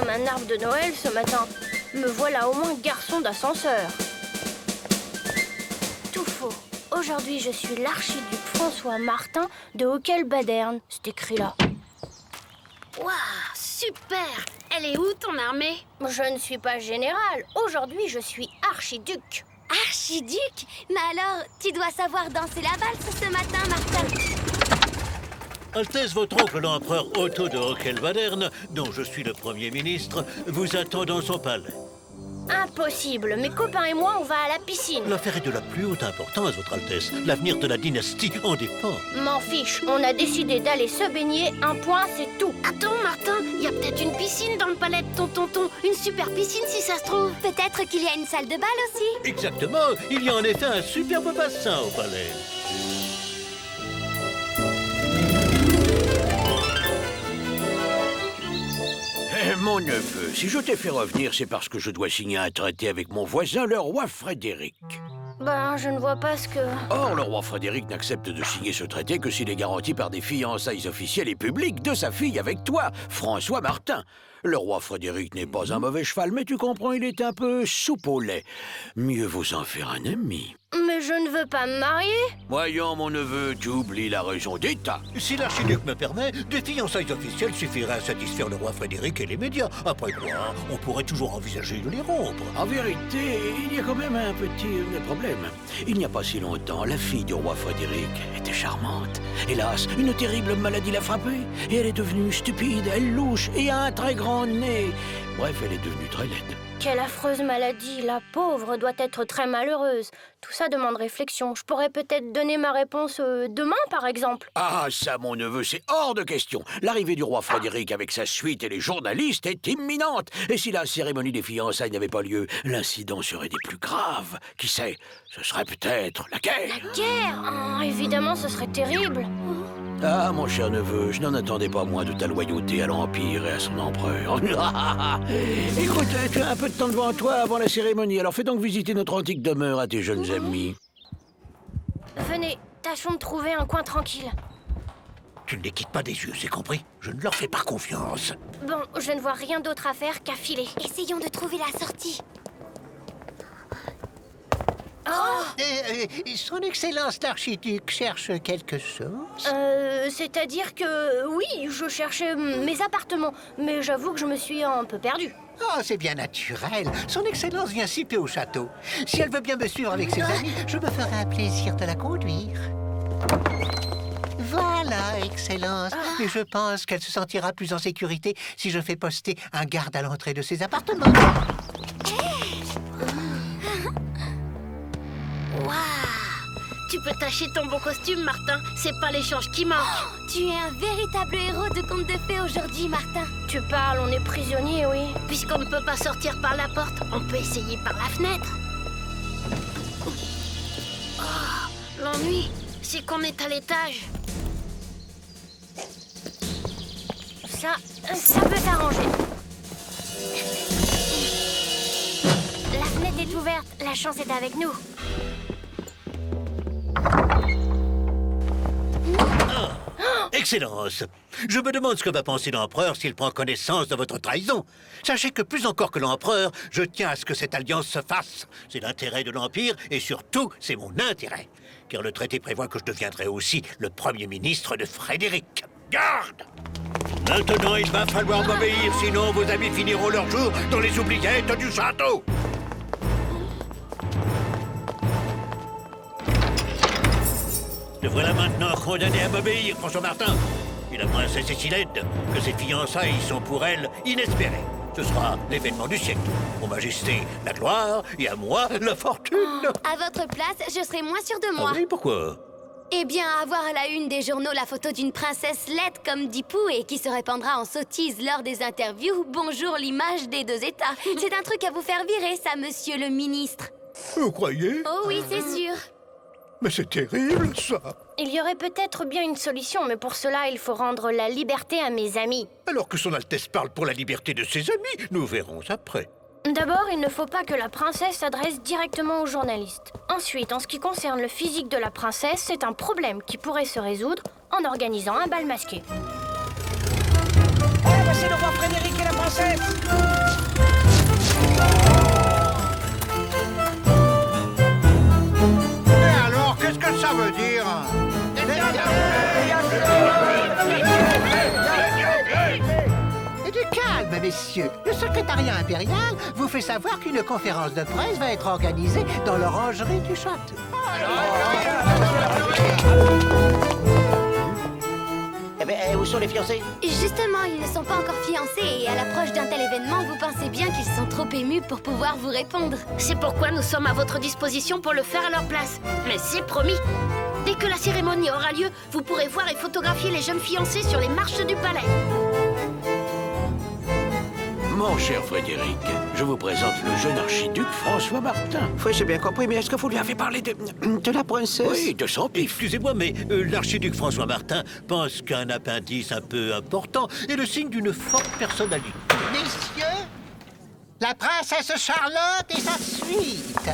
comme un arbre de Noël ce matin. Me voilà au moins garçon d'ascenseur. Tout faux. Aujourd'hui, je suis l'archiduc François Martin de Hocquel-Baderne. C'est écrit là. Waouh, super! Elle est où ton armée? Je ne suis pas général. Aujourd'hui, je suis archiduc. Archiduc? Mais alors, tu dois savoir danser la valse ce matin, Martin. Altesse, votre oncle, l'empereur Otto de Hocquel-Baderne, dont je suis le Premier ministre, vous attend dans son palais. Impossible. Mes copains et moi, on va à la piscine. L'affaire est de la plus haute importance, votre Altesse. L'avenir de la dynastie en dépend. M'en fiche. On a décidé d'aller se baigner. Un point, c'est tout. Attends, Martin, il y a peut-être une piscine dans le palais de ton tonton. Une super piscine si ça se trouve. Peut-être qu'il y a une salle de bal aussi. Exactement. Il y a en effet un superbe bassin au palais. Mon neveu, si je t'ai fait revenir, c'est parce que je dois signer un traité avec mon voisin, le roi Frédéric. Ben, je ne vois pas ce que... Or, le roi Frédéric n'accepte de signer ce traité que s'il est garanti par des fiançailles officielles et publiques de sa fille avec toi, François Martin. Le roi Frédéric n'est pas un mauvais cheval, mais tu comprends, il est un peu soupe au lait. Mieux vaut en faire un ami. Mais je ne veux pas me marier. Voyons, mon neveu, tu oublies la raison d'État. Si l'archiduc me permet, des fiançailles officielles suffiraient à satisfaire le roi Frédéric et les médias. Après quoi, on pourrait toujours envisager de les rompre. En vérité, il y a quand même un petit problème. Il n'y a pas si longtemps, la fille du roi Frédéric était charmante. Hélas, une terrible maladie l'a frappée. Et elle est devenue stupide, elle louche et a un très grand nez. Bref, elle est devenue très laide. Quelle affreuse maladie. La pauvre doit être très malheureuse. Tout ça demande réflexion. Je pourrais peut-être donner ma réponse demain, par exemple. Ah, ça, mon neveu, c'est hors de question. L'arrivée du roi Frédéric avec sa suite et les journalistes est imminente. Et si la cérémonie des fiançailles n'avait pas lieu, l'incident serait des plus graves. Qui sait, ce serait peut-être la guerre. La guerre? Oh, évidemment, ce serait terrible. Ah, mon cher neveu, je n'en attendais pas moins de ta loyauté à l'Empire et à son empereur. Écoute, tu as un peu de temps devant toi avant la cérémonie, alors fais donc visiter notre antique demeure à tes jeunes amis. Venez, tâchons de trouver un coin tranquille. Tu ne les quittes pas des yeux, c'est compris? Je ne leur fais pas confiance. Bon, je ne vois rien d'autre à faire qu'à filer. Essayons de trouver la sortie. Son Excellence l'archiduc cherche quelque chose? C'est-à-dire que, oui, je cherchais mes appartements, mais j'avoue que je me suis un peu perdue. Oh, c'est bien naturel. Son Excellence vient siper au château. Si elle veut bien me suivre avec ses amis, je me ferai un plaisir de la conduire. Voilà, Excellence. Mais je pense qu'elle se sentira plus en sécurité si je fais poster un garde à l'entrée de ses appartements. Tu peux tâcher ton beau costume, Martin. C'est pas l'échange qui manque. Tu es un véritable héros de conte de fées aujourd'hui, Martin. Tu parles, on est prisonnier, oui. Puisqu'on ne peut pas sortir par la porte, on peut essayer par la fenêtre. Oh, l'ennui, c'est qu'on est à l'étage. Ça peut s'arranger. La fenêtre est ouverte, la chance est avec nous. Excellence, je me demande ce que va penser l'empereur s'il prend connaissance de votre trahison. Sachez que plus encore que l'empereur, je tiens à ce que cette alliance se fasse. C'est l'intérêt de l'Empire et surtout, c'est mon intérêt. Car le traité prévoit que je deviendrai aussi le Premier ministre de Frédéric. Garde! Maintenant, il va falloir m'obéir, sinon vos amis finiront leur jour dans les oubliettes du château. Te voilà maintenant condamné à m'obéir, François Martin. Et la princesse est si laide que ses fiançailles sont pour elle inespérées. Ce sera l'événement du siècle. Pour Majesté, la gloire, et à moi, la fortune. À votre place, je serais moins sûre de moi. Ah oui, pourquoi? Eh bien, avoir à la une des journaux la photo d'une princesse laide comme Dipou et qui se répandra en sottise lors des interviews, bonjour l'image des deux États. C'est un truc à vous faire virer, ça, monsieur le ministre. Vous croyez? Oh oui, c'est sûr. Mais c'est terrible, ça. Il y aurait peut-être bien une solution, mais pour cela, il faut rendre la liberté à mes amis. Alors que son Altesse parle pour la liberté de ses amis, nous verrons après. D'abord, il ne faut pas que la princesse s'adresse directement aux journalistes. Ensuite, en ce qui concerne le physique de la princesse, c'est un problème qui pourrait se résoudre en organisant un bal masqué. Oh, voici le roi Frédéric et la princesse. princesse! Mais alors, qu'est-ce que ça veut dire? Et du calme, messieurs. Le secrétariat impérial vous fait savoir qu'une conférence de presse va être organisée dans l'orangerie du château. Eh bien, où sont les fiancés? Justement, ils ne sont pas encore fiancés et à l'approche d'un tel événement, vous pensez bien qu'ils sont trop émus pour pouvoir vous répondre. C'est pourquoi nous sommes à votre disposition pour le faire à leur place. Mais c'est promis. Dès que la cérémonie aura lieu, vous pourrez voir et photographier les jeunes fiancés sur les marches du palais. Mon cher Frédéric, je vous présente le jeune archiduc François Martin. Oui, j'ai bien compris, mais est-ce que vous lui avez parlé de la princesse? Oui, de son pif. Excusez-moi, mais l'archiduc François Martin pense qu'un appendice un peu important est le signe d'une forte personnalité. Messieurs, la princesse Charlotte et sa suite.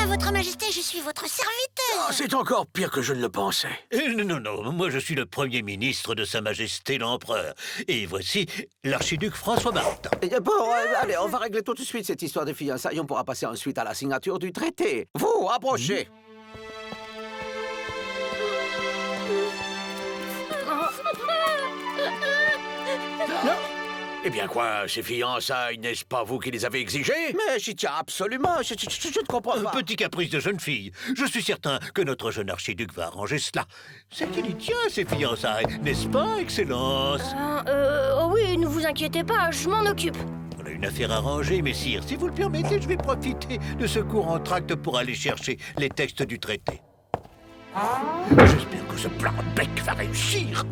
Votre Majesté, je suis votre serviteur. Oh, c'est encore pire que je ne le pensais. Non, moi je suis le Premier ministre de Sa Majesté l'Empereur. Et voici l'archiduc François Martin. Bon, allez, on va régler tout de suite cette histoire de fiançailles. On pourra passer ensuite à la signature du traité. Vous, approchez. Eh bien quoi, ces fiançailles, n'est-ce pas vous qui les avez exigées? Mais j'y tiens absolument. Je ne comprends pas. Petit caprice de jeune fille. Je suis certain que notre jeune archiduc va arranger cela. C'est qu'il y tient, ces fiançailles, n'est-ce pas, Excellence? Oh oui, ne vous inquiétez pas, je m'en occupe. On a une affaire à arranger, messire. Si vous le permettez, je vais profiter de ce court entracte pour aller chercher les textes du traité. J'espère que ce plan bec va réussir.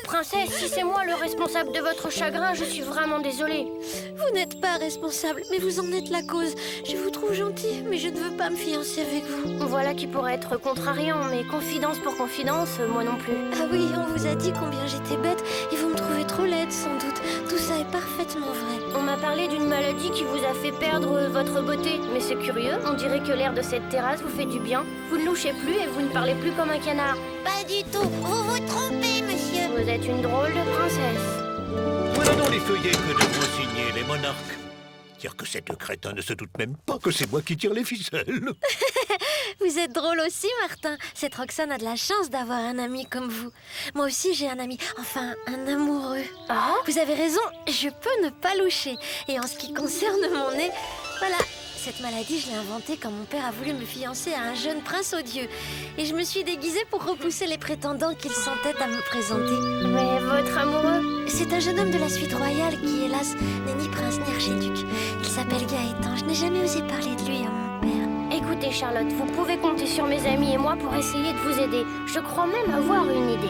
Princesse, si c'est moi le responsable de votre chagrin, je suis vraiment désolée. Vous n'êtes pas responsable, mais vous en êtes la cause. Je vous trouve gentil, mais je ne veux pas me fiancer avec vous. Voilà qui pourrait être contrariant, mais confidence pour confidence, moi non plus. Ah oui, on vous a dit combien j'étais bête et vous me trouvez trop laide, sans doute. Tout ça est parfaitement vrai. On m'a parlé d'une maladie qui vous a fait perdre votre beauté. Mais c'est curieux, on dirait que l'air de cette terrasse vous fait du bien. Vous ne louchez plus et vous ne parlez plus comme un canard. Pas du tout. Vous vous trompez, monsieur. Vous êtes une drôle de princesse. Voilà donc les feuillets que devront signer les monarques. Dire que cette crétin ne se doute même pas que c'est moi qui tire les ficelles. Vous êtes drôle aussi, Martin. Cette Roxane a de la chance d'avoir un ami comme vous. Moi aussi, j'ai un ami, enfin, un amoureux. Ah? Vous avez raison, je peux ne pas loucher. Et en ce qui concerne mon nez, voilà. Cette maladie, je l'ai inventée quand mon père a voulu me fiancer à un jeune prince odieux. Et je me suis déguisée pour repousser les prétendants qu'il s'entête à me présenter. Mais votre amoureux? C'est un jeune homme de la suite royale qui, hélas, n'est ni prince ni archiduc. Il s'appelle Gaëtan. Je n'ai jamais osé parler de lui à mon père. Écoutez, Charlotte, vous pouvez compter sur mes amis et moi pour essayer de vous aider. Je crois même avoir une idée.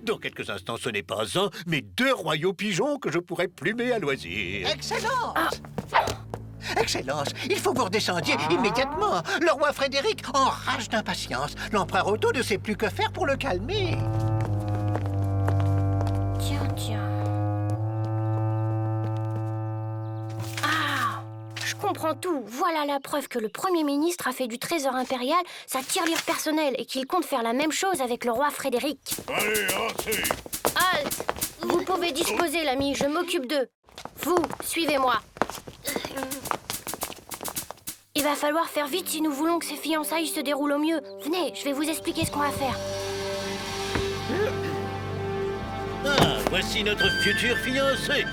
Dans quelques instants, ce n'est pas un, mais 2 royaux pigeons que je pourrais plumer à loisir. Excellence! Excellence, il faut que vous redescendiez immédiatement. Le roi Frédéric enrage d'impatience. L'empereur Otto ne sait plus que faire pour le calmer. Tiens. Ah, je comprends tout. Voilà la preuve que le Premier ministre a fait du trésor impérial sa tirelire personnelle et qu'il compte faire la même chose avec le roi Frédéric. Allez, assez! Halte! Vous pouvez disposer, l'ami, je m'occupe d'eux. Vous, suivez-moi. Il va falloir faire vite si nous voulons que ces fiançailles se déroulent au mieux. Venez, je vais vous expliquer ce qu'on va faire. Ah, voici notre futur fiancé.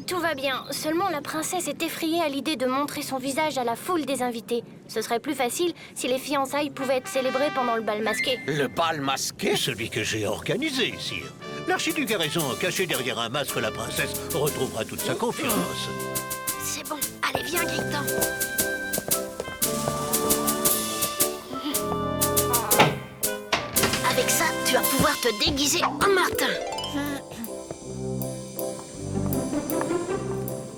Tout va bien, seulement la princesse est effrayée à l'idée de montrer son visage à la foule des invités. Ce serait plus facile si les fiançailles pouvaient être célébrées pendant le bal masqué. Le bal masqué? Celui que j'ai organisé, sire. L'archiduc a raison, caché derrière un masque, la princesse retrouvera toute sa confiance. C'est bon. Allez, viens, Gaëtan. Avec ça, tu vas pouvoir te déguiser en Martin.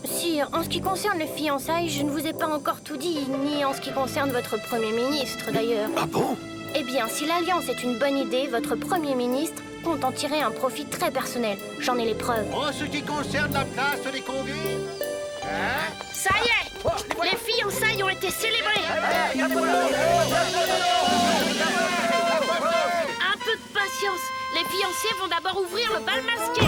Sire, en ce qui concerne les fiançailles, je ne vous ai pas encore tout dit, ni en ce qui concerne votre Premier ministre, d'ailleurs. Ah bon? Eh bien, si l'Alliance est une bonne idée, votre Premier ministre compte en tirer un profit très personnel. J'en ai les preuves. En ce qui concerne la place des convives... Ça y est, les fiançailles ont été célébrées. Un peu de patience. Les fiancés vont d'abord ouvrir le bal masqué.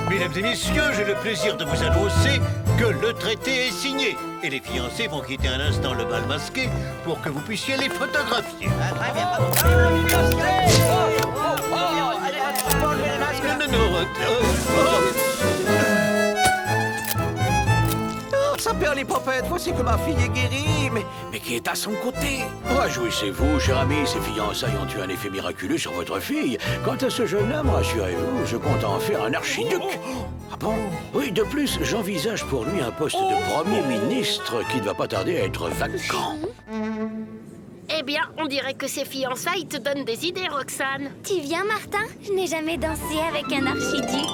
Mesdames et messieurs, j'ai le plaisir de vous annoncer que le traité est signé. Et les fiancés vont quitter un instant le bal masqué pour que vous puissiez les photographier. Ça perd les popettes, voici que ma fille est guérie, mais qui est à son côté. Réjouissez-vous, cher ami, ces fiançailles ont eu un effet miraculeux sur votre fille. Quant à ce jeune homme, rassurez-vous, je compte en faire un archiduc. Ah bon? Oui, de plus, j'envisage pour lui un poste de Premier ministre qui ne va pas tarder à être vacant. Eh bien, on dirait que ces fiançailles te donnent des idées, Roxane. Tu viens, Martin? Je n'ai jamais dansé avec un archiduc.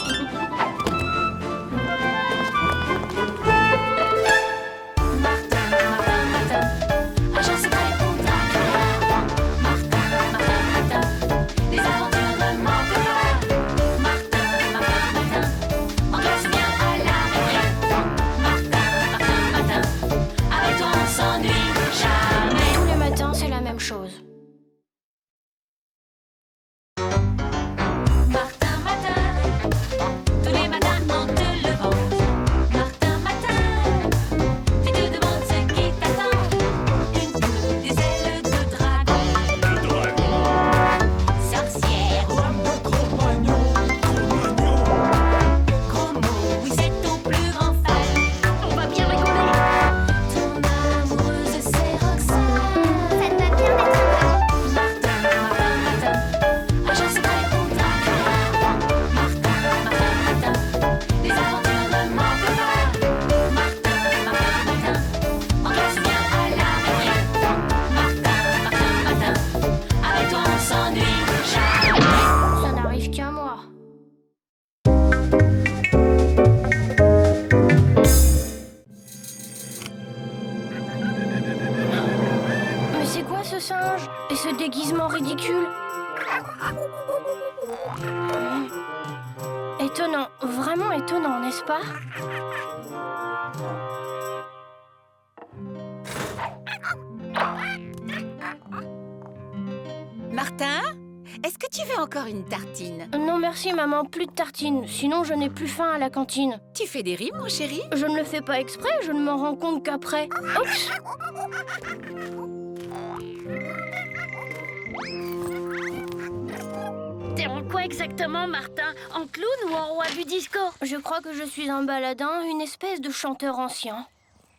Tous les matins, c'est la même chose. Martin, matin, tous les matins en te levant. Martin, matin, tu te demandes ce qui t'attend. Une poule, des ailes de dragon. Le dragon. Sorcière. Gros mot, oui c'est ton plus grand fan. On va bien rigoler. Ton amoureuse c'est Roxane. Ça te va bien d'être un Martin, Martin, Martin, à chaque seconde ton Martin, Martin, Martin, les aventures ne manquent pas. Martin, Martin, Martin, on reste bien à la récré. Martin, Martin, Martin, avec toi on s'ennuie jamais. Ça n'arrive qu'à moi. Mais c'est quoi ce singe? Et ce déguisement ridicule? Étonnant, vraiment étonnant, n'est-ce pas? Martin, est-ce que tu veux encore une tartine? Non merci maman, plus de tartines, sinon je n'ai plus faim à la cantine. Tu fais des rimes, mon chéri? Je ne le fais pas exprès, je ne m'en rends compte qu'après. Oups! T'es en quoi exactement, Martin? En clown ou en roi du disco? Je crois que je suis un baladin, une espèce de chanteur ancien.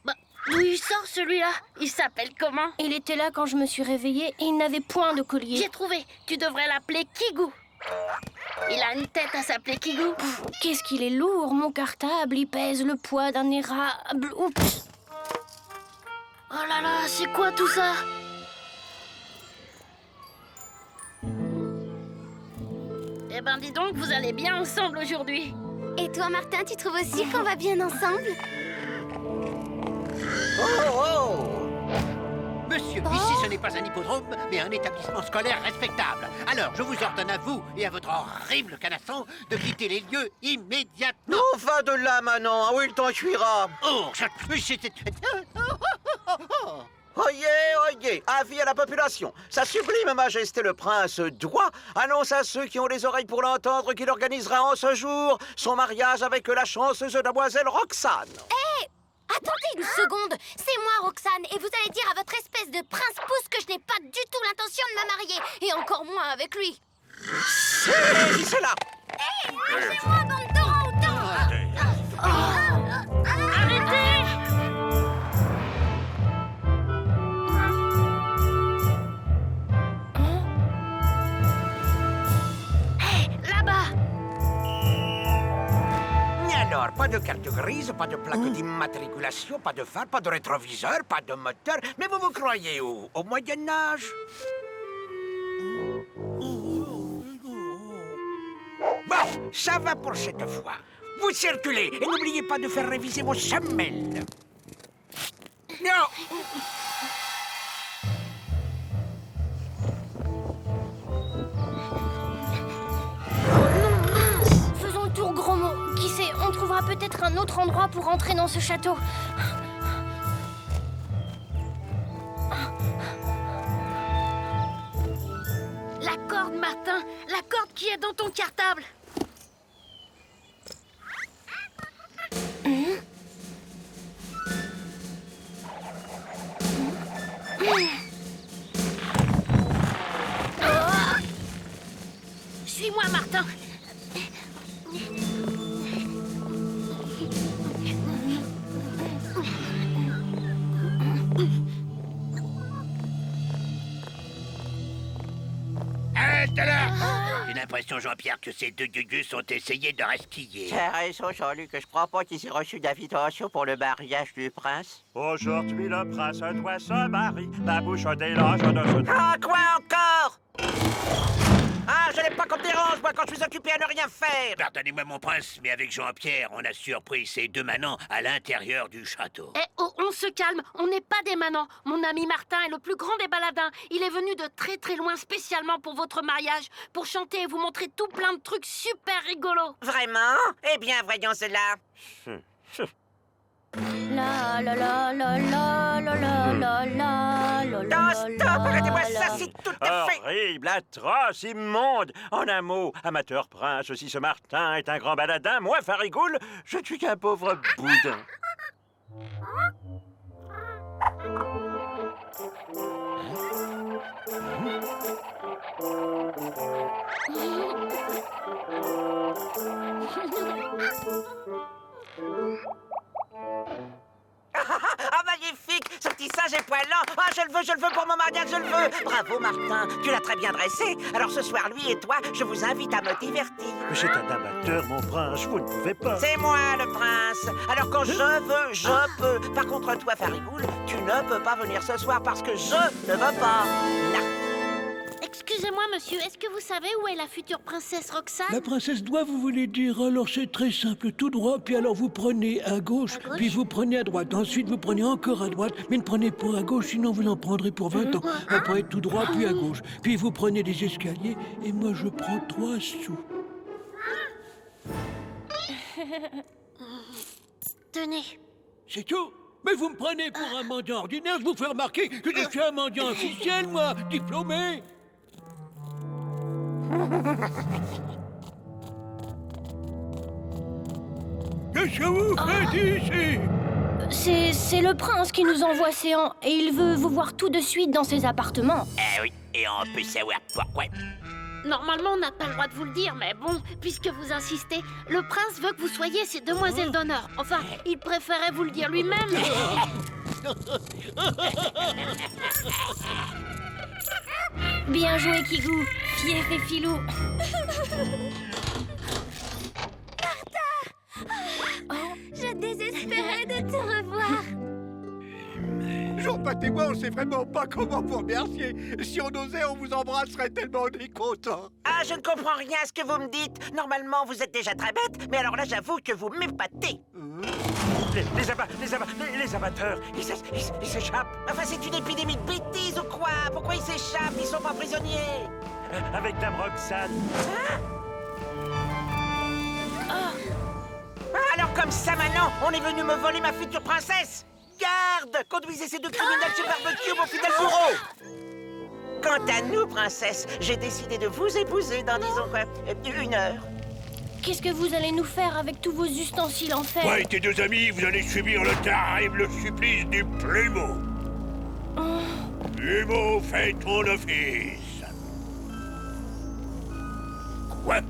Bah, d'où il sort celui-là? Il s'appelle comment? Il était là quand je me suis réveillée et il n'avait point de collier. J'ai trouvé. Tu devrais l'appeler Kigou. Il a une tête à s'appeler Kigou. Qu'est-ce qu'il est lourd, mon cartable, il pèse le poids d'un érable. Oups! Oh là là, c'est quoi tout ça? Eh ben dis donc, vous allez bien ensemble aujourd'hui. Et toi, Martin, tu trouves aussi qu'on va bien ensemble? Monsieur, ici ce n'est pas un hippodrome, mais un établissement scolaire respectable. Alors, je vous ordonne à vous et à votre horrible canasson de quitter les lieux immédiatement. Non, va de là maintenant, où il t'enfuira. Oh, c'était... Oyez, avis à la population. Sa sublime majesté le prince doit annonce à ceux qui ont les oreilles pour l'entendre qu'il organisera en ce jour son mariage avec la chanceuse demoiselle Roxane. Attendez une seconde. C'est moi, Roxane, et vous allez dire à votre espèce de prince-pouce que je n'ai pas du tout l'intention de me marier, et encore moins avec lui. C'est là. Lâchez-moi, bande d'orang-outans! Arrêtez! Allez, Alors, pas de carte grise, pas de plaque d'immatriculation, pas de phare, pas de rétroviseur, pas de moteur. Mais vous vous croyez où? Au Moyen-Âge? Bon, ça va pour cette fois. Vous circulez et n'oubliez pas de faire réviser vos semelles. Non! Faisons le tour, gros mot. Qui sait, on trouvera peut-être un autre endroit pour entrer dans ce château. La corde, Martin. La corde qui est dans ton cartable. Suis-moi, Martin. Halte là! J'ai l'impression, Jean-Pierre, que ces deux gugus ont essayé de rastiller. T'as raison, Jean-Luc, je crois pas qu'ils aient reçu d'invitation pour le mariage du prince. Aujourd'hui, le prince doit se marier. La bouche délange de ce... Ah, quoi encore? Ah, je n'aime pas qu'on me dérange, moi, quand je suis occupé à ne rien faire. Pardonnez-moi, mon prince, mais avec Jean-Pierre, on a surpris ces deux manants à l'intérieur du château. Eh oh, on se calme, on n'est pas des manants. Mon ami Martin est le plus grand des baladins. Il est venu de très très loin spécialement pour votre mariage, pour chanter et vous montrer tout plein de trucs super rigolos. Vraiment? Eh bien, voyons cela. La la la la la la la la la la. Non, stop, arrêtez-moi ça, c'est tout à fait... Horrible, atroce, immonde. En un mot, amateur prince, si ce Martin est un grand baladin, moi, Farigoule, je ne suis qu'un pauvre boudin. Ah, magnifique! Ce petit singe est poilant! Ah, je le veux pour mon mariage, je le veux! Bravo, Martin, tu l'as très bien dressé. Alors ce soir, lui et toi, je vous invite à me divertir. Mais c'est un amateur, mon prince, vous ne pouvez pas. C'est moi, le prince. Alors quand je veux, je peux. Par contre, toi, Farigoule, tu ne peux pas venir ce soir parce que je ne veux pas. Non. Excusez-moi, monsieur, est-ce que vous savez où est la future princesse Roxane? La princesse doit, vous voulez dire? Alors c'est très simple, tout droit, puis alors vous prenez à gauche, puis vous prenez à droite. Ensuite vous prenez encore à droite, mais ne prenez pas à gauche, sinon vous en prendrez pour 20 ans. Après tout droit, puis à gauche. Puis vous prenez des escaliers, et moi je prends 3 sous. Tenez. C'est tout? Mais vous me prenez pour un mendiant ordinaire, je vous fais remarquer que je suis un mendiant officiel, moi, diplômé. Qu'est-ce que vous faites ici? C'est le prince qui nous envoie Céan et il veut vous voir tout de suite dans ses appartements. Ah oui, et on peut savoir pourquoi. Normalement, on n'a pas le droit de vous le dire, mais bon, puisque vous insistez, le prince veut que vous soyez ses demoiselles d'honneur. Enfin, il préférait vous le dire lui-même. Bien joué, Kigou. Fief et filou. Je désespérais de te revoir. Jean-Pat et moi, on sait vraiment pas comment vous remercier. Si on osait, on vous embrasserait tellement on est contents. Ah, je ne comprends rien à ce que vous me dites. Normalement, vous êtes déjà très bête, mais alors là, j'avoue que vous m'épatez. Les amateurs, ils s'échappent. Enfin, c'est une épidémie de bêtises ou quoi? Pourquoi ils s'échappent? Ils sont pas prisonniers. Avec Dame Roxane. Alors comme ça, maintenant, on est venu me voler ma future princesse. Garde! Conduisez ces deux criminels chez Barbecue, mon fidèle bourreau! Quant à nous, princesse, j'ai décidé de vous épouser dans, disons quoi, 1 heure. Qu'est-ce que vous allez nous faire avec tous vos ustensiles en fer? Ouais, tes deux amis, vous allez subir le terrible supplice du plumeau. Plumeau, fais ton office. Quoi?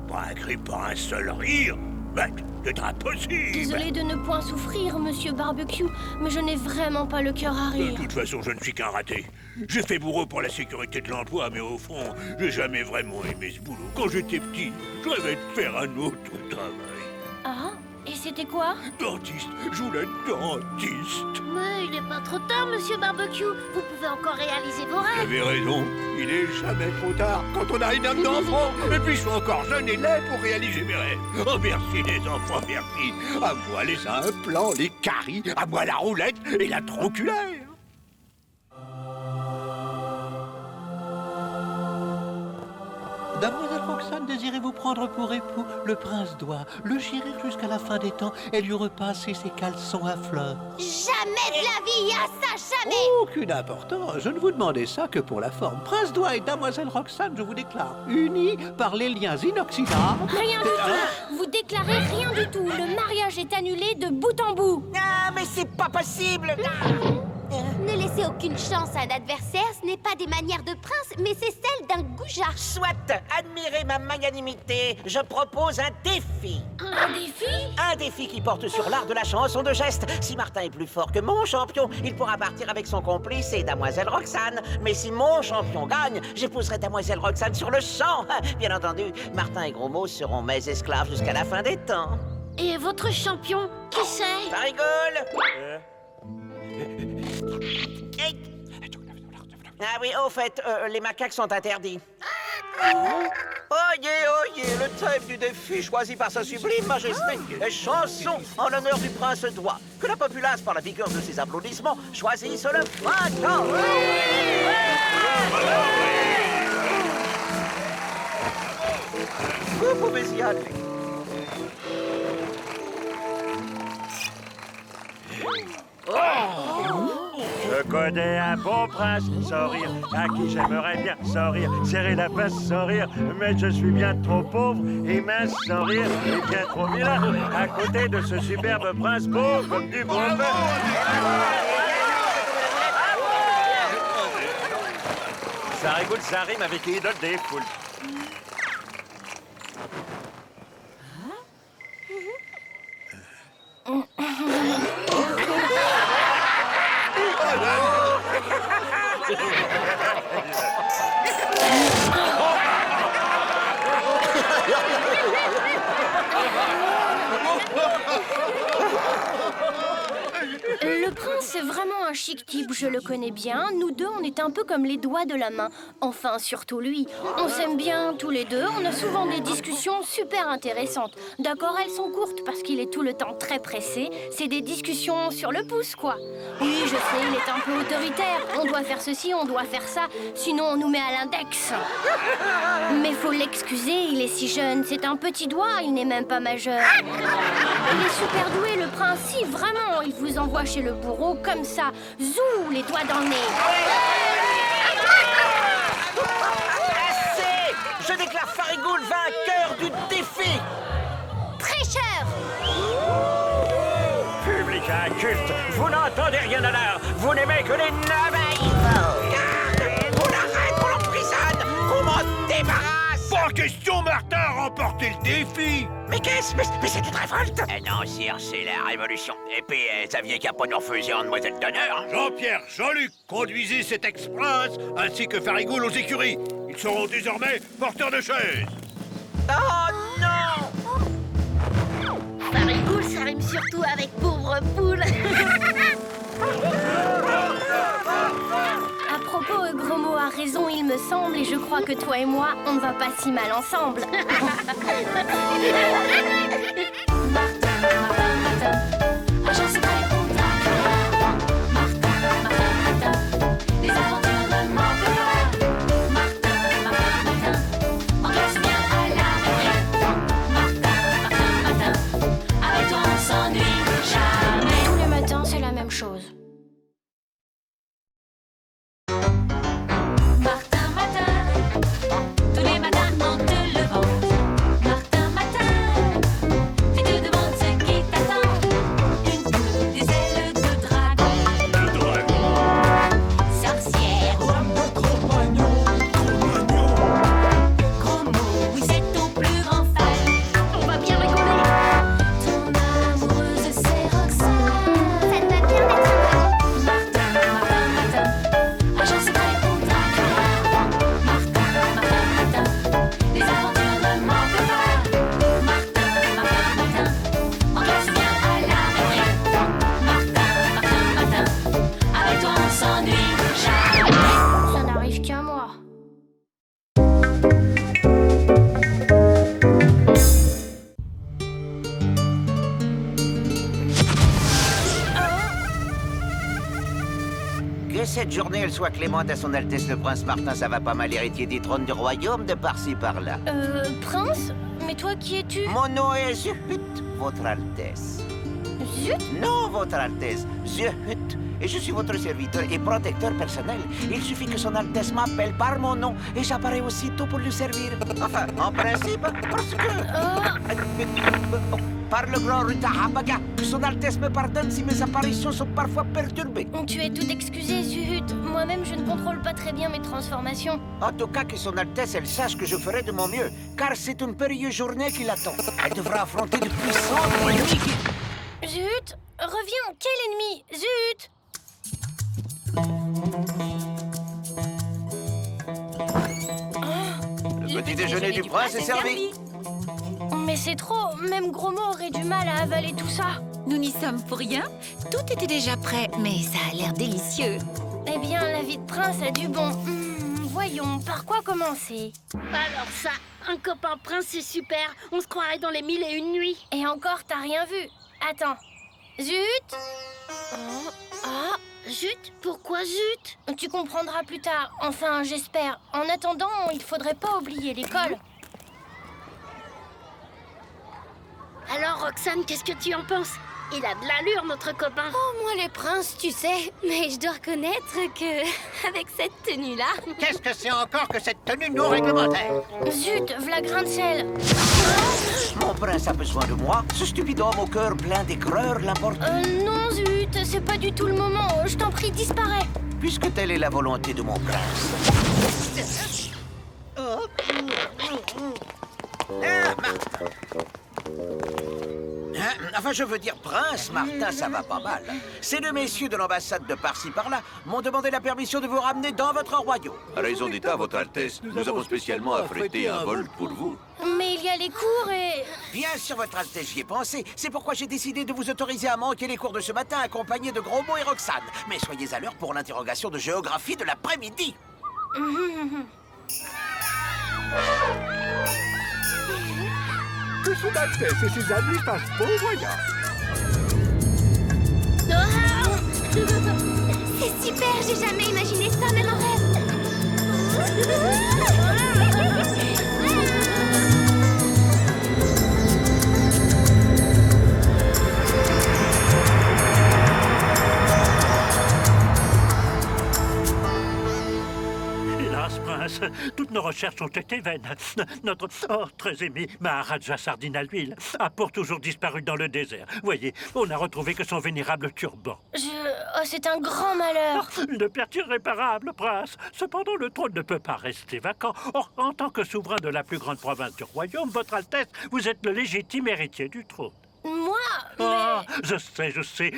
Pas agréé par un seul rire? Mais c'est impossible. Désolé de ne point souffrir, monsieur Barbecue, mais je n'ai vraiment pas le cœur à De rire. toute façon, je ne suis qu'un raté. J'ai fait bourreau pour la sécurité de l'emploi, mais au fond, j'ai jamais vraiment aimé ce boulot. Quand j'étais petit, je rêvais de faire un autre travail. Ah, Et c'était quoi? Dentiste, je voulais être dentiste. Mais il n'est pas trop tard, monsieur Barbecue. Vous pouvez encore réaliser vos Vous rêves. avez raison, il est jamais trop tard quand on a une âme d'enfant. Et puis je suis encore jeune et laid pour réaliser mes rêves. Oh merci les enfants, merci. À moi les implants, les caries, à moi la roulette et la tronculaire. Mademoiselle Roxane, désirez-vous prendre pour époux? Le prince doit le chérir jusqu'à la fin des temps et lui repasser ses caleçons à fleurs. Jamais de la vie, ça, jamais! Aucune importance, je ne vous demandais ça que pour la forme. Prince Doigt et Damoiselle Roxane, je vous déclare, unis par les liens inoxydables. Rien du tout. Vous déclarez rien du tout. Le mariage est annulé de bout en bout. Ah, mais c'est pas possible! Ne laissez aucune chance à un adversaire, ce n'est pas des manières de prince, mais c'est celle d'un goujat. Soit, admirez ma magnanimité, je propose un défi. Un défi? Un défi qui porte sur l'art de la chanson de geste. Si Martin est plus fort que mon champion, il pourra partir avec son complice et Damoiselle Roxane. Mais si mon champion gagne, j'épouserai Damoiselle Roxane sur le champ. Bien entendu, Martin et Gros Mot seront mes esclaves jusqu'à la fin des temps. Et votre champion, qui c'est? Ça rigole? Ah oui, au fait, les macaques sont interdits. Oyez, le thème du défi choisi par sa sublime majesté est chanson en l'honneur du prince Doigt. Que la populace, par la vigueur de ses applaudissements, choisisse le vainqueur. Vous pouvez y aller. Je connais un bon prince sans rire, à qui j'aimerais bien sans rire, serrer la pince sans rire, mais je suis bien trop pauvre et mince sans rire, et bien trop vilain, à côté de ce superbe prince beau comme du bon pain. Ça rigole, ça rime avec idole des foules. Le prince est vraiment un chic type, je le connais bien. Nous deux, on est un peu comme les doigts de la main. Enfin, surtout lui. On s'aime bien tous les deux, on a souvent des discussions super intéressantes. D'accord, elles sont courtes parce qu'il est tout le temps très pressé. C'est des discussions sur le pouce, quoi. Oui, je sais, il est un peu autoritaire. On doit faire ceci, on doit faire ça, sinon on nous met à l'index. Mais faut l'excuser, il est si jeune. C'est un petit doigt, il n'est même pas majeur. Il est super doué, le prince. Si, vraiment, il vous envoie chez le bourreau comme ça. Zou, les doigts dans le nez. Assez! Je déclare Farigoule vainqueur du défi! Tricheur! Public inculte, vous n'entendez rien à l'heure, vous n'aimez que les naveilles. On l'arrête, on l'emprisonne! Qu'on m'en débarrasse! Pas question, Martin, remporter le défi. Mais qu'est-ce? Mais c'est une révolte! Non, sire, c'est la révolution. Et puis, saviez qu'à pas nous refuser en demoiselle d'honneur? Jean-Pierre, Jean-Luc, conduisez cet ex-prince ainsi que Farigoule aux écuries. Ils seront désormais porteurs de chaises. Oh non! Farigoule, ça rime surtout avec pauvre poule. À propos, Gros Mot a raison, il me semble, et je crois que toi et moi, on ne va pas si mal ensemble. Agent secret contre un cœur. Martin, les aventures de Montpellier. Martin, on reste bien à la retraite. Martin, avec toi on s'ennuie jamais. Tous les matins, c'est la même chose. Martin, tous les matins en te levant. Martin, fais te demander ce qui t'a cette journée elle soit clémente à son Altesse le Prince Martin, ça va pas mal, héritier du trône du royaume de par-ci par-là. Prince? Mais toi, qui es-tu? Mon nom est Zut, votre Altesse. Zut? Non, votre Altesse, Zut. Et je suis votre serviteur et protecteur personnel. Il suffit que son Altesse m'appelle par mon nom et j'apparais aussitôt pour lui servir. Enfin, en principe, parce que... Par le grand Rutahabaga, que son Altesse me pardonne si mes apparitions sont parfois perturbées. Tu es tout excusé, Zut. Moi-même, je ne contrôle pas très bien mes transformations. En tout cas, que son Altesse, elle sache que je ferai de mon mieux, car c'est une périlleuse journée qui l'attend. Elle devra affronter de puissants ennemis qui... Zut! Reviens! Quel ennemi? Zut! Le petit déjeuner du prince est servi. Mais c'est trop. Même Gros-Mot aurait du mal à avaler tout ça. Nous n'y sommes pour rien. Tout était déjà prêt, mais ça a l'air délicieux. Eh bien, la vie de prince a du bon. Voyons, par quoi commencer? Alors ça, un copain prince, c'est super. On se croirait dans les 1001 nuits. Et encore, t'as rien vu. Attends. Zut! Zut? Pourquoi zut? Tu comprendras plus tard. Enfin, j'espère. En attendant, il faudrait pas oublier l'école. Alors, Roxane, qu'est-ce que tu en penses? Il a de l'allure, notre copain. Oh, moi, les princes, tu sais. Mais je dois reconnaître que, avec cette tenue-là... Qu'est-ce que c'est encore que cette tenue non réglementaire? Zut, v'là grain de sel. Mon prince a besoin de moi. Ce stupide homme au cœur plein d'aigreur l'importe. Non, Zut, c'est pas du tout le moment. Je t'en prie, disparais. Puisque telle est la volonté de mon prince. Martin. Enfin, je veux dire, Prince Martin, ça va pas mal. Ces deux messieurs de l'ambassade de par-ci par-là m'ont demandé la permission de vous ramener dans votre royaume. Raison d'État, votre Altesse. Nous avons spécialement affrété un vol pour vous. Mais il y a les cours et... Bien sûr, votre Altesse, j'y ai pensé. C'est pourquoi j'ai décidé de vous autoriser à manquer les cours de ce matin accompagnés de Gros-Mot et Roxane. Mais soyez à l'heure pour l'interrogation de géographie de l'après-midi. Que son Altesse et ses amis fassent bon voyage. C'est super, j'ai jamais imaginé ça, même en rêve. Hélas, prince, toutes nos recherches ont été vaines. Notre très aimé Maharaja Sardine à l'huile a pour toujours disparu dans le désert. Voyez, on n'a retrouvé que son vénérable turban. Oh, c'est un grand malheur. Une perte irréparable, prince. Cependant, le trône ne peut pas rester vacant. Or, en tant que souverain de la plus grande province du royaume, votre Altesse, vous êtes le légitime héritier du trône. Moi? Mais... Ah, je sais.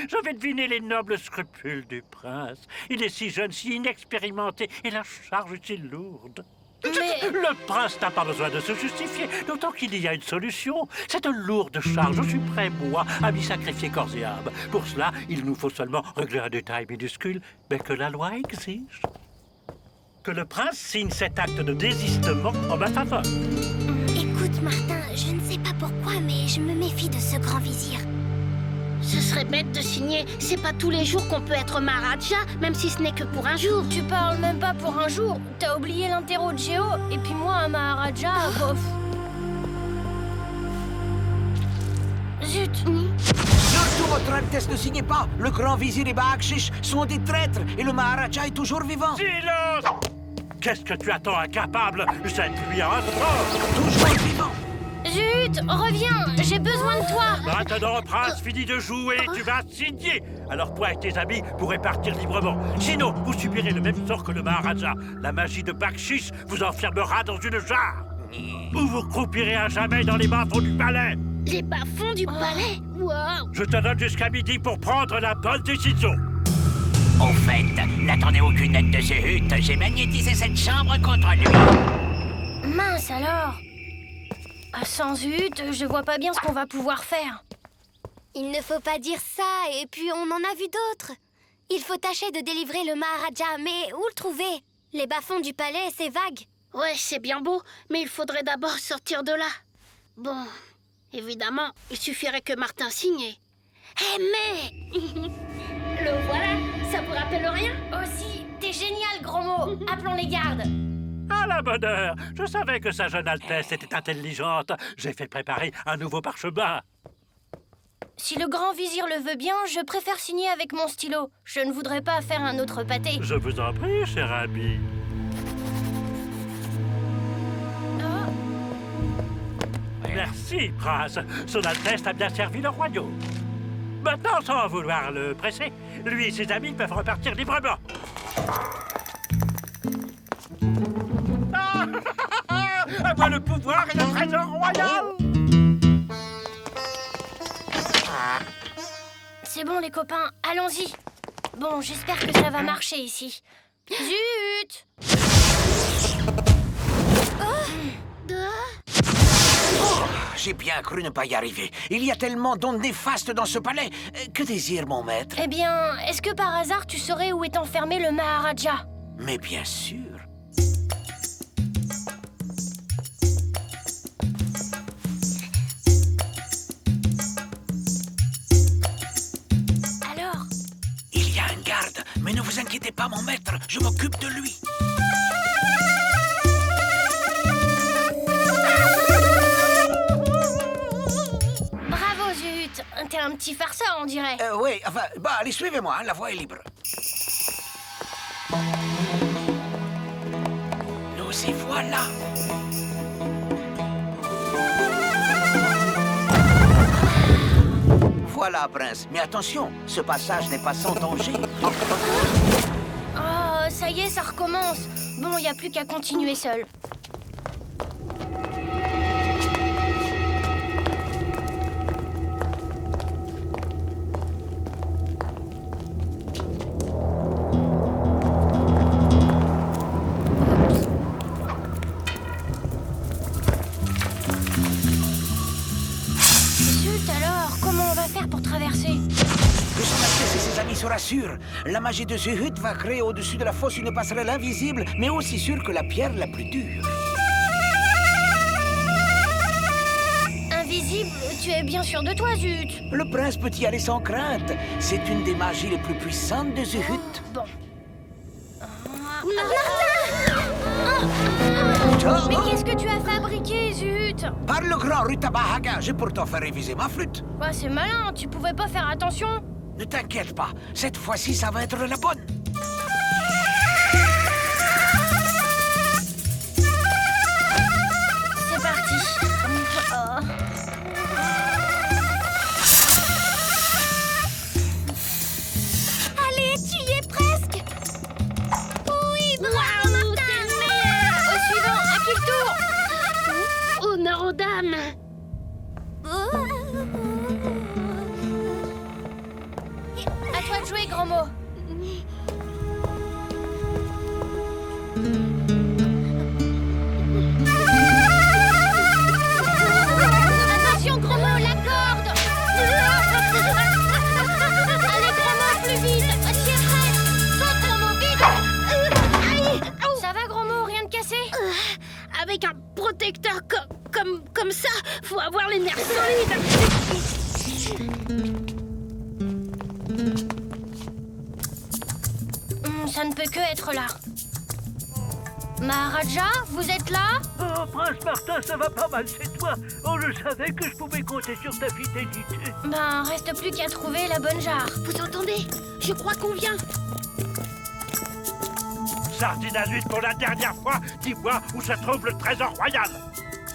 J'avais deviné les nobles scrupules du prince. Il est si jeune, si inexpérimenté, et la charge est si lourde. Mais... Le prince n'a pas besoin de se justifier, d'autant qu'il y a une solution. Cette lourde charge suprême, moi, à m'y sacrifier corps et âme. Pour cela, il nous faut seulement régler un détail minuscule, mais que la loi exige. Que le prince signe cet acte de désistement en ma faveur. Écoute, Martin, je ne sais pas pourquoi, mais je me méfie de ce grand vizir. Ce serait bête de signer. C'est pas tous les jours qu'on peut être Maharaja, même si ce n'est que pour un jour. Tu parles même pas pour un jour. T'as oublié l'interro de Géo, et puis moi, un Maharaja, bof. Zut. Surtout, votre Altesse, ne signez pas. Le grand vizir et Bakshish sont des traîtres, et le Maharaja est toujours vivant. Silence! Qu'est-ce que tu attends, incapable? Jette-lui un sort! Toujours vivant. Zut, reviens, j'ai besoin de toi. Maintenant, prince, fini de jouer, tu vas signer. Alors toi et tes amis pourrez partir librement. Sinon, vous subirez le même sort que le Maharaja. La magie de Bakshish vous enfermera dans une jarre. Ou vous croupirez à jamais dans les bas-fonds du palais. Les bas-fonds du palais? Wow. Je te donne jusqu'à midi pour prendre la bonne décision. Au fait, n'attendez aucune aide de Zut. J'ai magnétisé cette chambre contre lui. Mince alors. Sans Zut, je vois pas bien ce qu'on va pouvoir faire. Il ne faut pas dire ça, et puis on en a vu d'autres. Il faut tâcher de délivrer le Maharaja, mais où le trouver? Les bas-fonds du palais, c'est vague. Ouais, c'est bien beau, mais il faudrait d'abord sortir de là. Bon, évidemment, il suffirait que Martin signe. Mais Le voilà. Ça vous rappelle rien? Aussi, t'es génial, gros mot. Appelons les gardes. À la bonne heure. Je savais que sa Jeune Altesse était intelligente. J'ai fait préparer un nouveau parchemin. Si le grand vizir le veut bien, je préfère signer avec mon stylo. Je ne voudrais pas faire un autre pâté. Je vous en prie, cher ami. Merci, prince. Son Altesse a bien servi le royaume. Maintenant, sans vouloir le presser, lui et ses amis peuvent repartir librement. À moi le pouvoir et le trésor royal. C'est bon, les copains, allons-y. Bon, j'espère que ça va marcher ici. Zut! J'ai bien cru ne pas y arriver. Il y a tellement d'ondes néfastes dans ce palais. Que désire mon maître? Eh bien, est-ce que par hasard tu saurais où est enfermé le Maharaja? Mais bien sûr. Alors? Il y a un garde, mais ne vous inquiétez pas, mon maître, je m'occupe de lui. Bravo, Zut! T'es un petit farceur, on dirait. Oui, enfin, bah, allez, suivez-moi, hein, la voie est libre. Nous y voilà. Voilà, prince. Mais attention, ce passage n'est pas sans danger. Oh, ça y est, ça recommence. Bon, il n'y a plus qu'à continuer seul. Se rassure. La magie de Zuhut va créer au-dessus de la fosse une passerelle invisible, mais aussi sûre que la pierre la plus dure. Invisible? Tu es bien sûr de toi, Zut. Le prince peut y aller sans crainte. C'est une des magies les plus puissantes de Zuhut. Bon. Oh, mais qu'est-ce que tu as fabriqué, Zut? Par le grand Rutabahaga, j'ai pourtant fait réviser ma flûte. Bah, c'est malin, tu pouvais pas faire attention? Ne t'inquiète pas, cette fois-ci, ça va être la bonne. C'est parti. Oh. Allez, tu y es presque. Oui, bravo, Martin. Au suivant, à qui le tour? Honneur aux dames. À toi de jouer, grand mot. Attention, gros mot, la corde. Allez, gros mot, plus vite. Tu es prêt? Saute, gros mot, vite. Ça va, gros mot, rien de cassé? Avec un protecteur comme ça, faut avoir les nerfs solides. Ça ne peut que être là. Maharaja, vous êtes là? Oh, Prince Martin, ça va pas mal chez toi. Oh, je savais que je pouvais compter sur ta fidélité. Ben, reste plus qu'à trouver la bonne jarre. Vous entendez? Je crois qu'on vient. Sardine à l'huile pour la dernière fois, dis-moi où se trouve le trésor royal.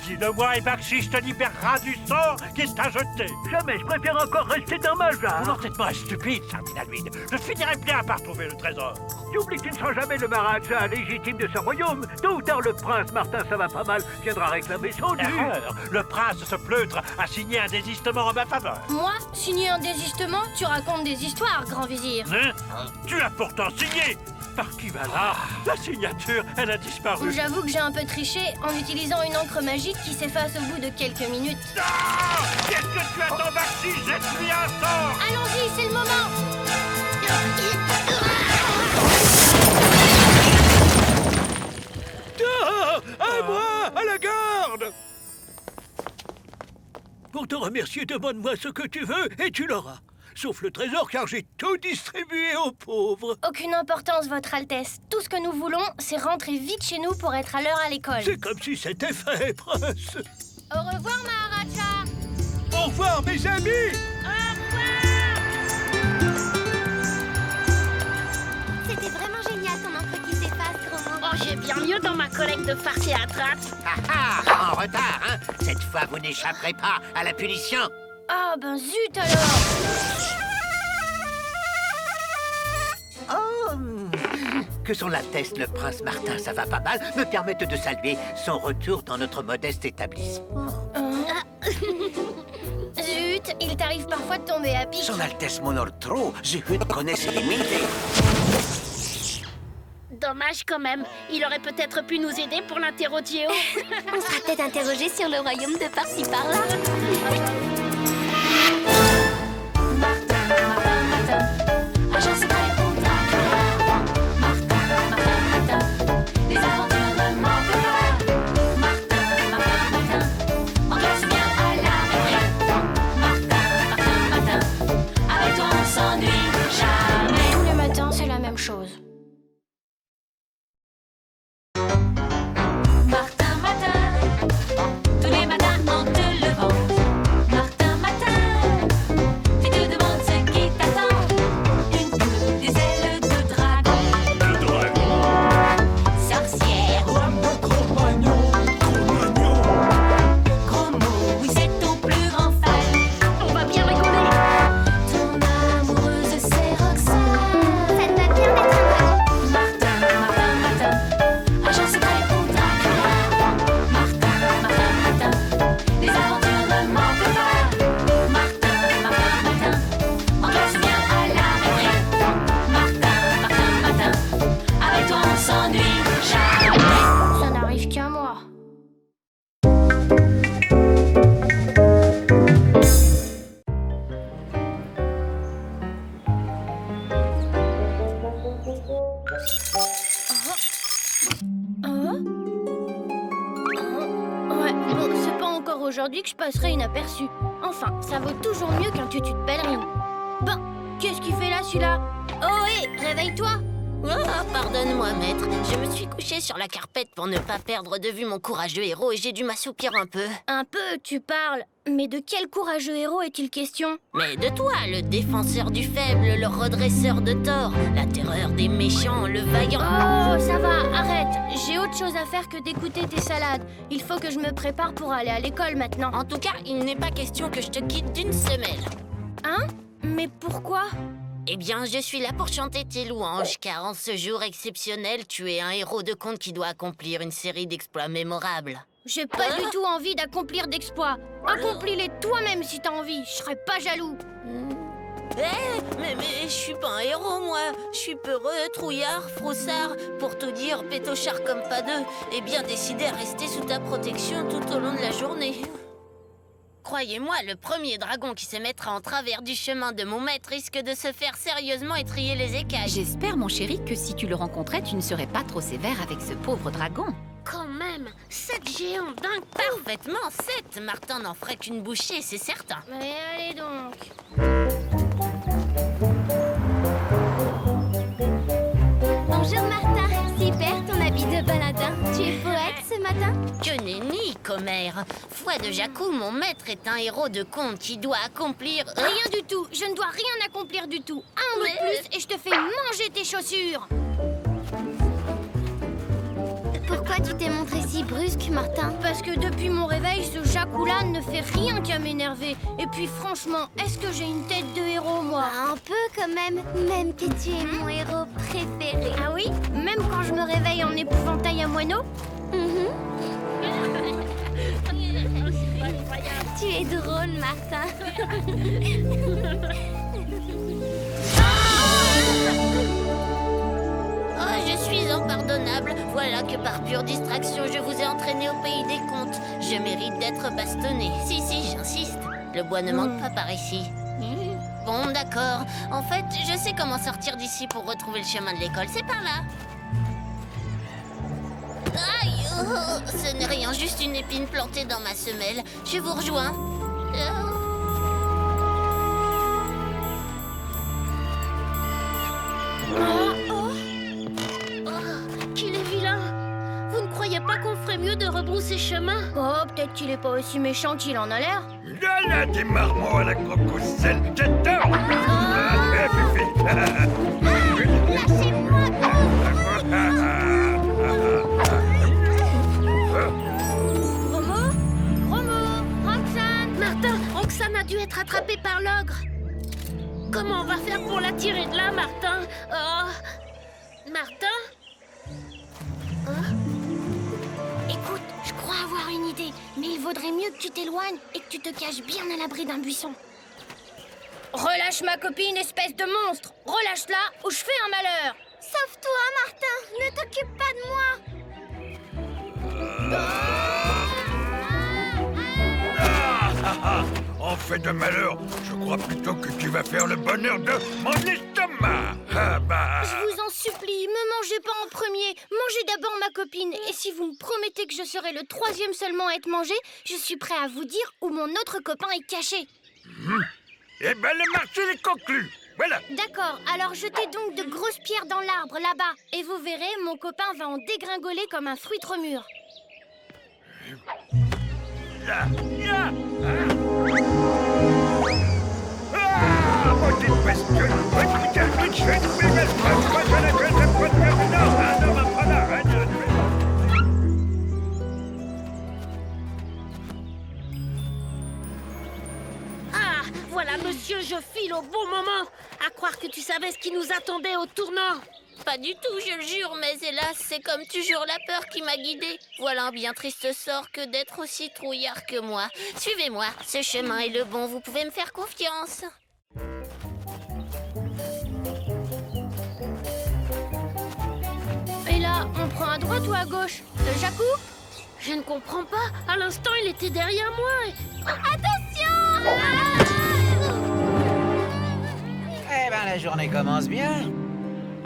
Dis-le-moi et Bakshi te libérera du sort qu'il t'a jeté. Jamais, je préfère encore rester dans ma jarre. Non, tête-moi stupide, Sardine à l'huile. Je finirai bien par trouver le trésor. Tu oublies que tu ne seras jamais le Maharaja légitime de ce royaume. Tôt ou tard, le prince Martin, ça va pas mal, viendra réclamer son dû. Erreur. Le prince se pleutre a signé un désistement en ma faveur. Moi? Signer un désistement? Tu racontes des histoires, grand vizir. Hein? Tu as pourtant signé. Par qui va là? La signature, elle a disparu. J'avoue que j'ai un peu triché en utilisant une encre magique qui s'efface au bout de quelques minutes. Ah! Qu'est-ce que tu as ton Bakshi? Jette-lui un sort! Allons-y, c'est le moment! À moi! À la garde! Pour te remercier, demande-moi ce que tu veux et tu l'auras. sauf le trésor, car j'ai tout distribué aux pauvres. Aucune importance, Votre Altesse. Tout ce que nous voulons, c'est rentrer vite chez nous pour être à l'heure à l'école. C'est comme si c'était fait, prince. Au revoir, Maharaja. Au revoir, mes amis. C'était vraiment génial ton encre qui s'efface, gros mot. Oh, j'ai bien mieux dans ma collecte de farce et attrape. Ah ah, en retard, hein? Cette fois, vous n'échapperez pas à la punition. Ah, ben zut alors. Oh, que son Altesse, le prince Martin, ça va pas mal, me permettent de saluer son retour dans notre modeste établissement. Zut, il t'arrive parfois de tomber à pic. Son Altesse m'honore trop. Zut connaît ses limites. Dommage quand même. Il aurait peut-être pu nous aider pour l'interrogio. On sera peut-être interrogé sur le royaume de par-ci par-là. Martin, Martin, Martin, agent secret contre un cœur. Martin, Martin, Martin, les aventures ne manquent pas. Martin, Martin, Martin, on classe bien à la retraite. Martin, Martin, Martin, avec toi on s'ennuie jamais. Tous les matins, c'est la même chose. Martin, Martin, tous les matins en te levant. Martin, Martin, tu te demandes ce qui t'attend. Une poule, des ailes de dragon. Le dragon. Sorcière, gros mot, oui c'est ton plus grand fan. On va bien rigoler. Ton amoureuse c'est Roxane. Ça te va bien d'être un dragon. Martin, Martin, Martin, agent secret contre un cœur. Martin, Martin, Martin, les aventures ne manquent pas. Martin, Martin, Martin, on classe bien à la retraite. Martin, Martin, Martin, avec toi on s'ennuie jamais. Ça n'arrive qu'à moi. Ouais, bon, c'est pas encore aujourd'hui que je passerai inaperçu. Enfin, ça vaut toujours mieux qu'un tutu de pèlerine. Bon, qu'est-ce qu'il fait là, celui-là? Oh, hé, réveille-toi! Ah, pardonne-moi, maître. Je me suis couché sur la carpette pour ne pas perdre de vue mon courageux héros et j'ai dû m'assoupir un peu. Un peu, tu parles. Mais de quel courageux héros est-il question? Mais de toi, le défenseur du faible, le redresseur de tort, la terreur des méchants, le vaillant... Oh, ça va, arrête. J'ai autre chose à faire que d'écouter tes salades. Il faut que je me prépare pour aller à l'école maintenant. En tout cas, il n'est pas question que je te quitte d'une semelle. Hein? Mais pourquoi? Eh bien, je suis là pour chanter tes louanges, car en ce jour exceptionnel, tu es un héros de conte qui doit accomplir une série d'exploits mémorables. J'ai pas du tout envie d'accomplir d'exploits. Accomplis-les toi-même si t'as envie. Je serais pas jaloux. Mais je suis pas un héros, moi. Je suis peureux, trouillard, froussard, pour tout dire, pétochard comme pas deux, et bien décidé à rester sous ta protection tout au long de la journée. Croyez-moi, le premier dragon qui se mettra en travers du chemin de mon maître risque de se faire sérieusement étriller les écailles. J'espère, mon chéri, que si tu le rencontrais, tu ne serais pas trop sévère avec ce pauvre dragon. Quand même, 7 géants d'un coup. Parfaitement, 7. Martin n'en ferait qu'une bouchée, c'est certain. Mais allez donc. Bonjour Martin, super ton habit de baladin. Tu es poète ce matin? Que nenni, commère. Foi de Jacou, mon maître est un héros de conte qui doit accomplir... Rien du tout. Je ne dois rien accomplir du tout. Un mot de plus et je te fais manger tes chaussures. Pourquoi tu t'es montré si brusque, Martin? Parce que depuis mon réveil, ce Jacou-là ne fait rien qu'à m'énerver. Et puis franchement, est-ce que j'ai une tête de héros, moi? Un peu quand même que tu es mon héros préféré. Ah oui? Même quand je me réveille en épouvantail à moineau? Tu es drôle, Martin. Oh, je suis impardonnable. Voilà que par pure distraction, je vous ai entraîné au pays des contes. Je mérite d'être bastonné. Si, j'insiste. Le bois ne manque pas par ici. Bon, d'accord. En fait, je sais comment sortir d'ici pour retrouver le chemin de l'école. C'est par là. Aïe, oh, ce n'est rien, juste une épine plantée dans ma semelle. Je vous rejoins. mieux de rebrousser chemin? Oh, peut-être qu'il est pas aussi méchant qu'il en a l'air. Il y a des marmots à la crocoselle. J'adore. Ah, Fifi. Roxane! Martin, Roxane a dû être attrapée par l'ogre. Comment on va faire pour la tirer de là, Martin? Oh. Martin? Écoute, je crois avoir une idée, mais il vaudrait mieux que tu t'éloignes et que tu te caches bien à l'abri d'un buisson. Relâche ma copine, espèce de monstre! Relâche-la ou je fais un malheur! Sauve-toi, Martin! Ne t'occupe pas de moi! En fait de malheur, je crois plutôt que tu vas faire le bonheur de mon estomac. Ah bah. Je vous en supplie, me mangez pas en premier. Mangez d'abord ma copine. Et si vous me promettez que je serai le 3e seulement à être mangé, je suis prêt à vous dire où mon autre copain est caché. Eh ben, le marché est conclu. Voilà. D'accord, alors jetez donc de grosses pierres dans l'arbre, là-bas. Et vous verrez, mon copain va en dégringoler comme un fruit trop mûr. Là, là. Ah, maudite bestiole. Ah, voilà, monsieur, je file au bon moment. À croire que tu savais ce qui nous attendait au tournant. Pas du tout, je le jure, mais hélas, c'est comme toujours la peur qui m'a guidée. Voilà un bien triste sort que d'être aussi trouillard que moi. Suivez-moi, ce chemin est le bon, vous pouvez me faire confiance. Et là, on prend à droite ou à gauche? Jacou? Je ne comprends pas, à l'instant il était derrière moi et... Attention! Eh ben, la journée commence bien.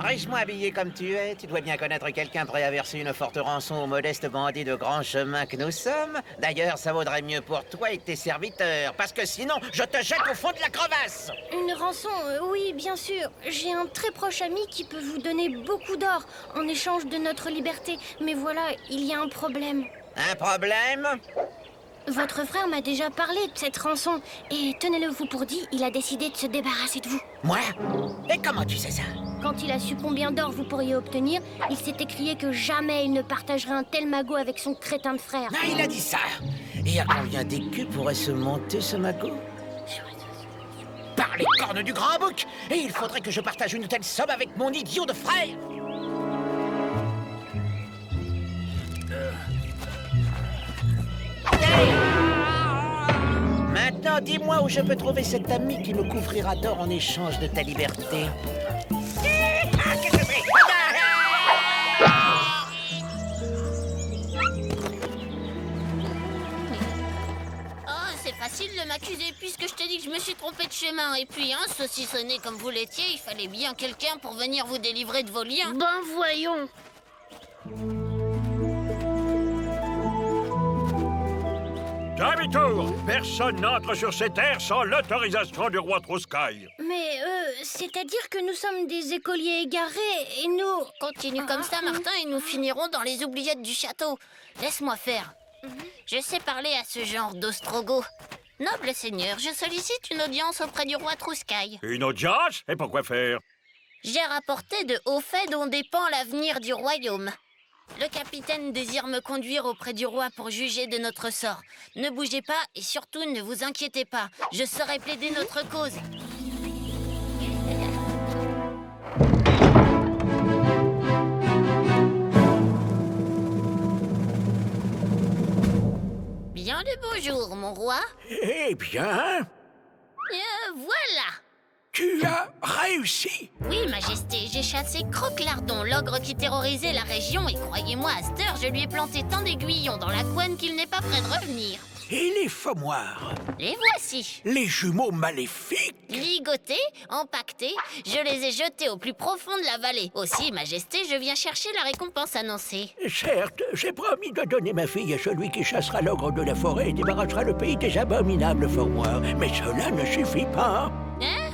Richement habillé comme tu es, tu dois bien connaître quelqu'un prêt à verser une forte rançon aux modestes bandits de grand chemin que nous sommes. D'ailleurs, ça vaudrait mieux pour toi et tes serviteurs, parce que sinon, je te jette au fond de la crevasse. Une rançon, oui, bien sûr. J'ai un très proche ami qui peut vous donner beaucoup d'or en échange de notre liberté. Mais voilà, il y a un problème. Un problème? Votre frère m'a déjà parlé de cette rançon. Et tenez-le vous pour dit, il a décidé de se débarrasser de vous. Moi? Et comment tu sais ça? Quand il a su combien d'or vous pourriez obtenir, il s'est écrié que jamais il ne partagerait un tel magot avec son crétin de frère. Ah, il a dit ça. Et à combien d'écus pourrait se monter ce magot? Par les cornes du grand bouc! Et il faudrait que je partage une telle somme avec mon idiot de frère! Maintenant, dis-moi où je peux trouver cet ami qui me couvrira d'or en échange de ta liberté. Qu'est-ce que c'est? Oh, c'est facile de m'accuser puisque je t'ai dit que je me suis trompé de chemin. Et puis, hein, saucissonné comme vous l'étiez, il fallait bien quelqu'un pour venir vous délivrer de vos liens. Ben voyons. Demi-tour! Personne n'entre sur ces terres sans l'autorisation du roi Trouskaï. Mais, c'est-à-dire que nous sommes des écoliers égarés et nous... Continue comme ça, Martin, et nous finirons dans les oubliettes du château. Laisse-moi faire. Je sais parler à ce genre d'ostrogoth. Noble seigneur, je sollicite une audience auprès du roi Trouskaï. Une audience? Et pourquoi faire? J'ai rapporté de hauts faits dont dépend l'avenir du royaume. Le capitaine désire me conduire auprès du roi pour juger de notre sort. Ne bougez pas et surtout ne vous inquiétez pas. Je saurai plaider notre cause. Bien le bonjour, mon roi. Eh bien, Voilà. tu as réussi. Oui, Majesté, j'ai chassé Croque-Lardon, l'ogre qui terrorisait la région, et croyez-moi, à cette heure, je lui ai planté tant d'aiguillons dans la couenne qu'il n'est pas prêt de revenir. Et les fommoirs, Les voici. les jumeaux maléfiques. Ligotés, empaquetés, je les ai jetés au plus profond de la vallée. Aussi, Majesté, je viens chercher la récompense annoncée. Certes, j'ai promis de donner ma fille à celui qui chassera l'ogre de la forêt et débarrassera le pays des abominables fommoirs. Mais cela ne suffit pas. Hein?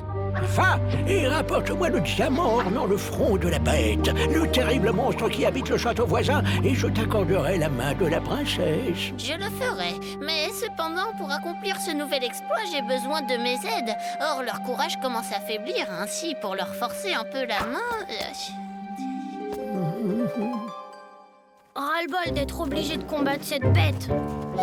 Va et rapporte-moi le diamant ornant le front de la bête, le terrible monstre qui habite le château voisin, et je t'accorderai la main de la princesse. Je le ferai, mais cependant, pour accomplir ce nouvel exploit, j'ai besoin de mes aides. Or, leur courage commence à faiblir, ainsi, pour leur forcer un peu la main... Ras-le-bol d'être obligé de combattre cette bête.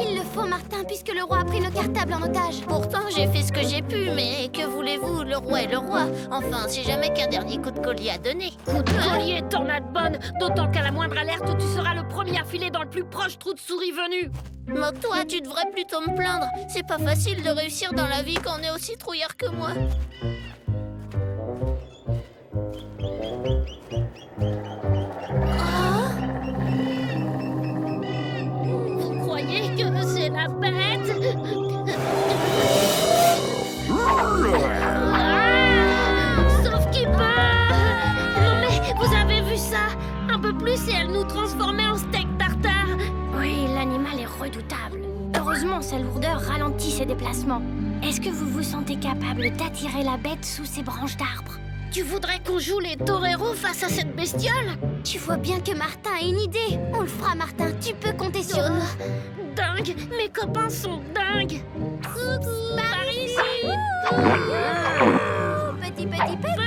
Il le faut, Martin, puisque le roi a pris nos cartables en otage. Pourtant, j'ai fait ce que j'ai pu, mais que voulez-vous, le roi est le roi. Enfin, c'est jamais qu'un dernier coup de collier à donner. Coup de collier, tornade bonne, d'autant qu'à la moindre alerte, tu seras le premier à filer dans le plus proche trou de souris venu. Moque-toi, tu devrais plutôt me plaindre. C'est pas facile de réussir dans la vie quand on est aussi trouillard que moi. Vous croyez que c'est la bête? Sauf qu'il peut. Non mais, vous avez vu ça? Un peu plus et elle nous transformait en steak tartare. Oui, l'animal est redoutable. Heureusement, sa lourdeur ralentit ses déplacements. Est-ce que vous vous sentez capable d'attirer la bête sous ses branches d'arbres? Tu voudrais qu'on joue les toreros face à cette bestiole? Tu vois bien que Martin a une idée. On le fera, Martin. Tu peux compter sur nous. Dingue! Mes copains sont dingues! Coucou! Par ici! Petit, petit, petit!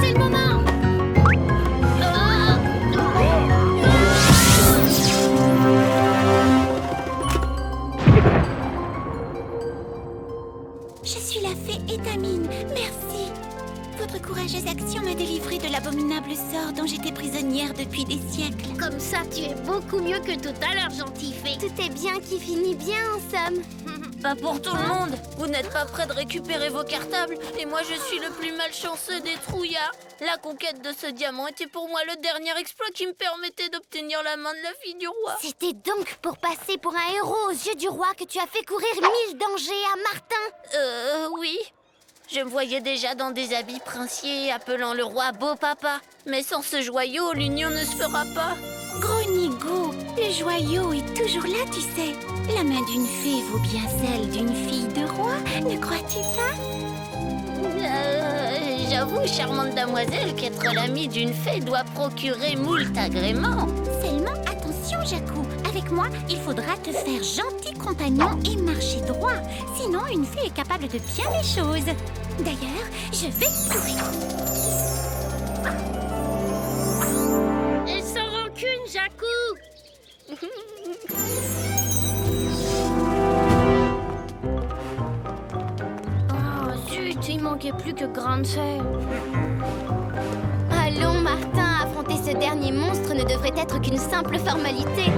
C'est le moment! Je suis la fée Étamine, merci. Votre courageuse action m'a délivrée de l'abominable sort dont j'étais prisonnière depuis des siècles. Comme ça, tu es beaucoup mieux que tout à l'heure, gentille fée. Tout est bien qui finit bien, en somme. Pas pour tout le monde. Vous n'êtes pas prêts de récupérer vos cartables, et moi je suis le plus malchanceux des trouillards. La conquête de ce diamant était pour moi le dernier exploit qui me permettait d'obtenir la main de la fille du roi. C'était donc pour passer pour un héros aux yeux du roi que tu as fait courir 1000 dangers à Martin. Oui. Je me voyais déjà dans des habits princiers, appelant le roi beau papa. Mais sans ce joyau, l'union ne se fera pas. Gros Nigo, le joyau est toujours là, tu sais. La main d'une fée vaut bien celle d'une fille de roi, ne crois-tu pas? J'avoue, charmante damoiselle, qu'être l'amie d'une fée doit procurer moult agréments. Seulement attention, Jacou. Avec moi, il faudra te faire gentil compagnon et marcher droit. Sinon, une fée est capable de bien des choses. D'ailleurs, je vais te prouver. Et sans rancune, Jacou. Oh, zut, il manquait plus que grande sœur. Allons, Martin, affronter ce dernier monstre ne devrait être qu'une simple formalité.